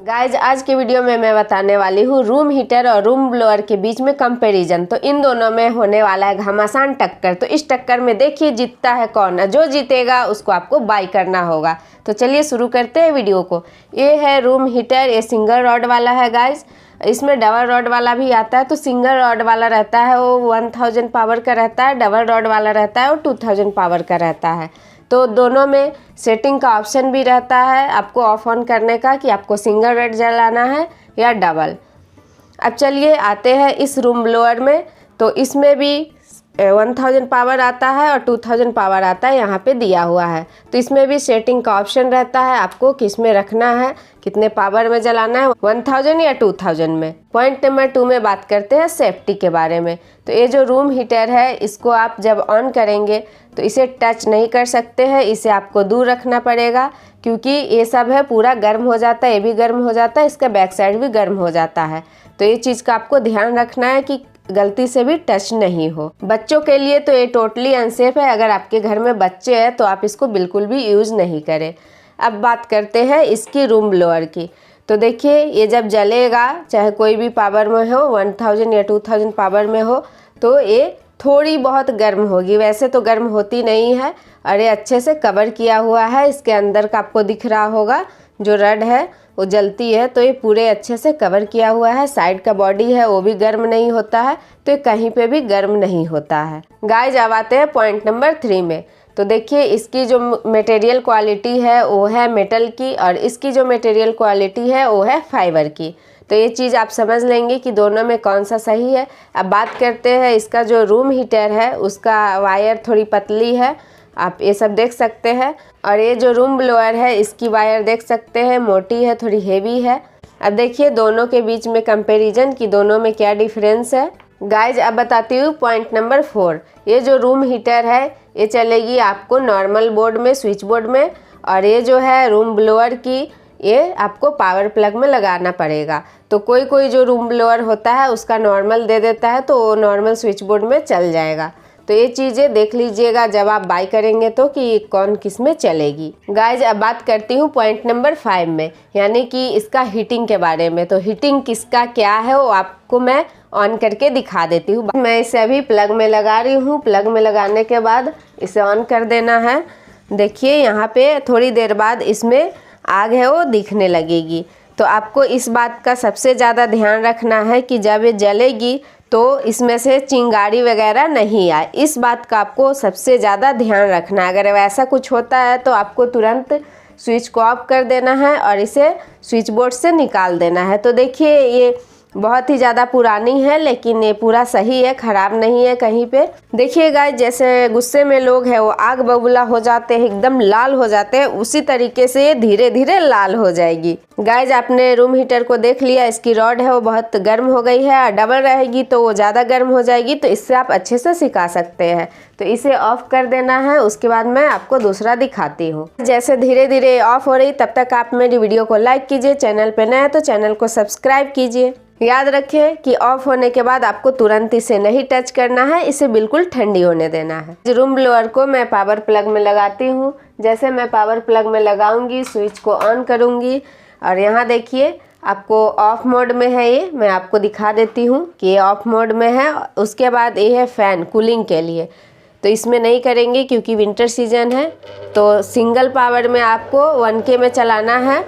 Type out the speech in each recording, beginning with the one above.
Guys आज की video में मैं बताने वाली हूँ रूम हीटर और रूम ब्लोअर के बीच में कंपैरिजन। तो इन दोनों में होने वाला है घमासान टक्कर। तो इस टक्कर में देखिए जीतता है कौन, जो जीतेगा उसको आपको बाय करना होगा। तो चलिए शुरू करते हैं वीडियो को। ये है रूम हीटर, ये सिंगल रॉड वाला है गाइज। इसमें डबल रॉड वाला भी आता है। तो सिंगल रॉड वाला रहता है वो 1000 पावर का रहता है, डबल रॉड वाला रहता है वो 2000 पावर का रहता है। तो दोनों में सेटिंग का ऑप्शन भी रहता है आपको ऑफ ऑन करने का कि आपको सिंगल रॉड जलाना है या डबल। अब चलिए आते हैं इस रूम ब्लोअर में। तो इसमें भी 1000 पावर आता है और 2000 पावर आता है, यहाँ पे दिया हुआ है। तो इसमें भी सेटिंग का ऑप्शन रहता है आपको किस में रखना है, कितने पावर में जलाना है, 1000 या 2000 में। पॉइंट नंबर 2 में बात करते हैं सेफ्टी के बारे में। तो ये जो रूम हीटर है इसको आप जब ऑन करेंगे तो इसे टच नहीं कर सकते हैं, इसे आपको दूर रखना पड़ेगा क्योंकि ये सब है पूरा गर्म हो जाता है, ये भी गर्म हो जाता है, इसका बैक साइड भी गर्म हो जाता है। तो ये चीज़ का आपको ध्यान रखना है कि गलती से भी टच नहीं हो। बच्चों के लिए तो ये टोटली अनसेफ है। अगर आपके घर में बच्चे हैं तो आप इसको बिल्कुल भी यूज़ नहीं करें। अब बात करते हैं इसकी रूम ब्लोअर की। तो देखिए ये जब जलेगा, चाहे कोई भी पावर में हो, 1000 या 2000 पावर में हो, तो ये थोड़ी बहुत गर्म होगी। वैसे तो गर्म होती नहीं है और ये अच्छे से कवर किया हुआ है। इसके अंदर का आपको दिख रहा होगा जो रड है वो जलती है, तो ये पूरे अच्छे से कवर किया हुआ है। साइड का बॉडी है वो भी गर्म नहीं होता है, तो ये कहीं पे भी गर्म नहीं होता है। गाइज अब आते हैं पॉइंट नंबर 3 में। तो देखिए इसकी जो मटेरियल क्वालिटी है वो है मेटल की और इसकी जो मटेरियल क्वालिटी है वो है फाइबर की। तो ये चीज़ आप समझ लेंगे कि दोनों में कौन सा सही है। अब बात करते हैं इसका जो रूम हीटर है उसका वायर थोड़ी पतली है, आप ये सब देख सकते हैं। और ये जो रूम ब्लोअर है इसकी वायर देख सकते हैं मोटी है, थोड़ी हेवी है। अब देखिए दोनों के बीच में कंपैरिजन कि दोनों में क्या डिफरेंस है। गाइज अब बताती हूँ पॉइंट नंबर 4। ये जो रूम हीटर है ये चलेगी आपको नॉर्मल बोर्ड में, स्विच बोर्ड में, और ये जो है रूम ब्लोअर की ये आपको पावर प्लग में लगाना पड़ेगा। तो कोई कोई जो रूम ब्लोअर होता है उसका नॉर्मल दे देता है तो वो नॉर्मल स्विच बोर्ड में चल जाएगा। तो ये चीज़ें देख लीजिएगा जब आप बाय करेंगे तो कि कौन किस में चलेगी। गाइज अब बात करती हूँ पॉइंट नंबर 5 में, यानी कि इसका हीटिंग के बारे में। तो हीटिंग किसका क्या है वो आपको मैं ऑन करके दिखा देती हूँ। मैं इसे अभी प्लग में लगा रही हूँ। प्लग में लगाने के बाद इसे ऑन कर देना है। देखिए यहाँ पे थोड़ी देर बाद इसमें आग है वो दिखने लगेगी। तो आपको इस बात का सबसे ज़्यादा ध्यान रखना है कि जब ये जलेगी तो इसमें से चिंगारी वगैरह नहीं आए। इस बात का आपको सबसे ज़्यादा ध्यान रखना है। अगर वैसा कुछ होता है तो आपको तुरंत स्विच को ऑफ कर देना है और इसे स्विच बोर्ड से निकाल देना है। तो देखिए ये बहुत ही ज़्यादा पुरानी है लेकिन ये पूरा सही है, ख़राब नहीं है कहीं पे। देखिए गाइस जैसे गुस्से में लोग हैं वो आग बबूला हो जाते हैं, एकदम लाल हो जाते हैं, उसी तरीके से ये धीरे धीरे लाल हो जाएगी। गाइस आपने रूम हीटर को देख लिया, इसकी रॉड है वो बहुत गर्म हो गई है और डबल रहेगी तो वो ज़्यादा गर्म हो जाएगी। तो इससे आप अच्छे से सिखा सकते हैं। तो इसे ऑफ कर देना है, उसके बाद मैं आपको दूसरा दिखाती हूँ। जैसे धीरे धीरे ऑफ हो रही तब तक आप मेरी वीडियो को लाइक कीजिए, चैनल पे नए हैं तो चैनल को सब्सक्राइब कीजिए। याद रखें कि ऑफ होने के बाद आपको तुरंत इसे नहीं टच करना है, इसे बिल्कुल ठंडी होने देना है। रूम ब्लोअर को मैं पावर प्लग में लगाती हूँ। जैसे मैं पावर प्लग में लगाऊंगी स्विच को ऑन करूंगी और यहाँ देखिए आपको ऑफ मोड में है ये, मैं आपको दिखा देती हूँ कि ये ऑफ मोड में है। उसके बाद ये है फ़ैन कूलिंग के लिए, तो इसमें नहीं करेंगे क्योंकि विंटर सीजन है। तो सिंगल पावर में आपको 1K में चलाना है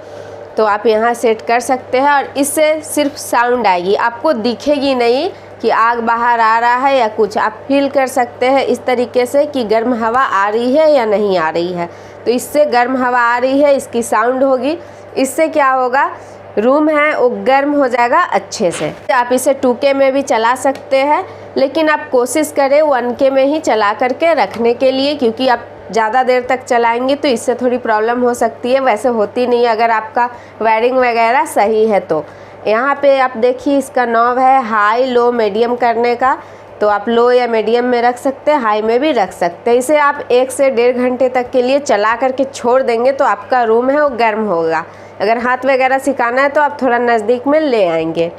तो आप यहाँ सेट कर सकते हैं और इससे सिर्फ साउंड आएगी, आपको दिखेगी नहीं कि आग बाहर आ रहा है या कुछ। आप फील कर सकते हैं इस तरीके से कि गर्म हवा आ रही है या नहीं आ रही है। तो इससे गर्म हवा आ रही है, इसकी साउंड होगी। इससे क्या होगा, रूम है वो गर्म हो जाएगा अच्छे से। आप इसे 2K में भी चला सकते हैं लेकिन आप कोशिश करें 1K में ही चला करके रखने के लिए, क्योंकि आप ज़्यादा देर तक चलाएंगे तो इससे थोड़ी प्रॉब्लम हो सकती है। वैसे होती नहीं है अगर आपका वायरिंग वगैरह सही है तो। यहाँ पे आप देखिए इसका नॉब है हाई लो मीडियम करने का, तो आप लो या मीडियम में रख सकते हैं, हाई में भी रख सकते हैं। इसे आप 1 से 1.5 घंटे तक के लिए चला करके छोड़ देंगे तो आपका रूम है वो गर्म होगा। अगर हाथ वगैरह सिकाना है तो आप थोड़ा नज़दीक में ले आएंगे।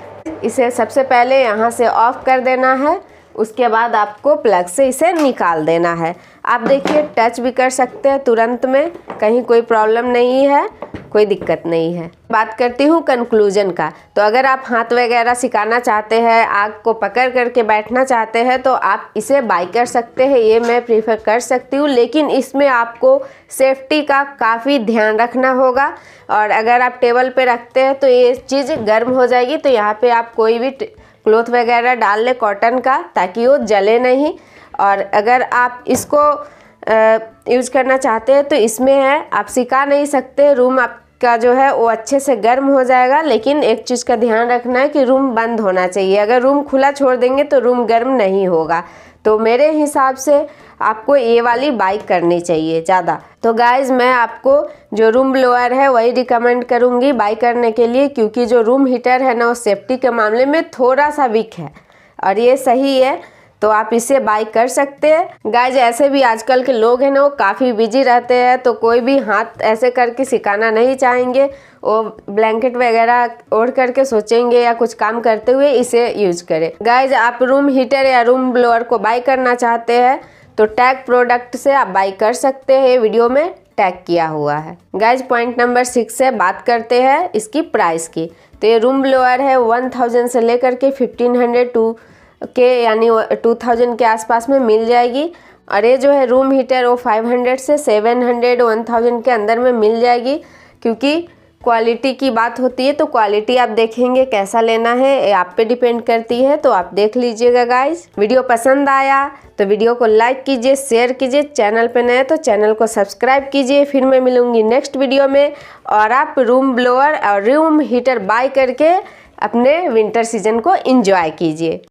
इसे सबसे पहले यहाँ से ऑफ कर देना है, उसके बाद आपको प्लग से इसे निकाल देना है। आप देखिए टच भी कर सकते हैं तुरंत में, कहीं कोई प्रॉब्लम नहीं है, कोई दिक्कत नहीं है। बात करती हूँ कंक्लूजन का। तो अगर आप हाथ वगैरह सिखाना चाहते हैं, आग को पकड़ करके बैठना चाहते हैं तो आप इसे बाय कर सकते हैं, ये मैं प्रीफर कर सकती हूँ। लेकिन इसमें आपको सेफ्टी का काफ़ी ध्यान रखना होगा, और अगर आप टेबल पे रखते हैं तो ये चीज़ गर्म हो जाएगी। तो यहाँ पे आप कोई भी क्लॉथ वगैरह डाल लें कॉटन का, ताकि वो जले नहीं। और अगर आप इसको यूज़ करना चाहते हैं तो इसमें है, आप सिखा नहीं सकते, रूम आपका जो है वो अच्छे से गर्म हो जाएगा। लेकिन एक चीज़ का ध्यान रखना है कि रूम बंद होना चाहिए। अगर रूम खुला छोड़ देंगे तो रूम गर्म नहीं होगा। तो मेरे हिसाब से आपको ये वाली बाय करनी चाहिए ज़्यादा। तो गाइज़ मैं आपको जो रूम ब्लोअर है वही रिकमेंड करूँगी बाय करने के लिए, क्योंकि जो रूम हीटर है ना वो सेफ्टी के मामले में थोड़ा सा वीक है और ये सही है। तो आप इसे बाय कर सकते हैं। गाइज ऐसे भी आजकल के लोग हैं ना वो काफ़ी बिजी रहते हैं, तो कोई भी हाथ ऐसे करके सिखाना नहीं चाहेंगे। वो ब्लैंकेट वगैरह ओढ़ करके सोचेंगे या कुछ काम करते हुए इसे यूज करें। गाइज आप रूम हीटर या रूम ब्लोअर को बाय करना चाहते हैं तो टैग प्रोडक्ट से आप बाय कर सकते हैं, वीडियो में टैग किया हुआ है। गाइज पॉइंट नंबर 6 से बात करते हैं इसकी प्राइस की। तो ये रूम ब्लोअर है 1000 से लेकर के 1500 के यानी 2000 के आसपास में मिल जाएगी। और ये जो है रूम हीटर वो 500 से 700 1000 के अंदर में मिल जाएगी। क्योंकि क्वालिटी की बात होती है तो क्वालिटी आप देखेंगे कैसा लेना है, ये आप पे डिपेंड करती है। तो आप देख लीजिएगा गाइज। वीडियो पसंद आया तो वीडियो को लाइक कीजिए, शेयर कीजिए। चैनल पे नए तो चैनल को सब्सक्राइब कीजिए। फिर मैं मिलूंगी नेक्स्ट वीडियो में, और आप रूम ब्लोअर और रूम हीटर बाय करके अपने विंटर सीजन को एंजॉय कीजिए।